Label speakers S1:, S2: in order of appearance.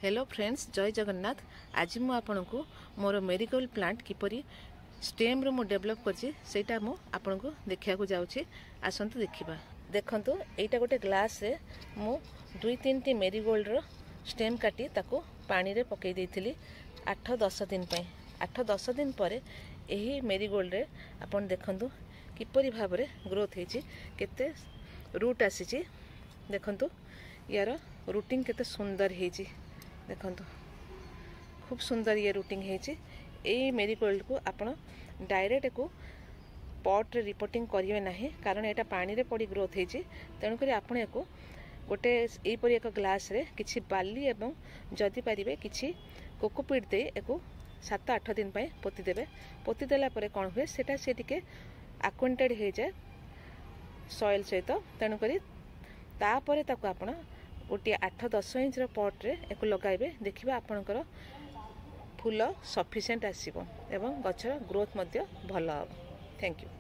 S1: Hello friends, जय जगन्नाथ। आज मु आपन को मोर मेरीगोल्ड प्लांट किपरि स्टेम रो मु डेवलप करछि सेटा मु आपन को देखिया को जाउछि। आसंतु देखिबा। देखंतु एटा गोटे ग्लास रे मु 2-3 टी मेरीगोल्ड रो स्टेम काटी ताको पानी रे पकई देइथिली 8-10 दिन पय। 8-10 दिन परे एही मेरीगोल्ड रे आपन देखंतु किपरि भाबरे ग्रोथ हेछि, केते रूट आसीछि। देखंतु यार रूटिंग केते सुंदर हेछि। देखंतु खूब सुंदर ये रूटिंग है। मेरीगोल्ड को आपण डायरेक्ट को पॉट रे रिपोर्टिंग करिवे नाही, कारण एटा पानी रे पड़ी ग्रोथ हेछि। तेणु करी आपण एको गोटे एई परी एक ग्लास रे किछि बाली एवं जदि परिबे किछि कोकोपीट दे एको 7-8 दिन पय पोती देबे। पोती देला परे कोन होय सेटा से टिके एक्वेंटेड हे जाय सॉइल सहित। तेणु करी तापरे ताको आपण गोटे 8-10 इंच पॉट रे एक लगाइबे। देखिबा आपनकर फूल सफिशिएंट आसीबो एवं गछर ग्रोथ मध्य भल। Thank you.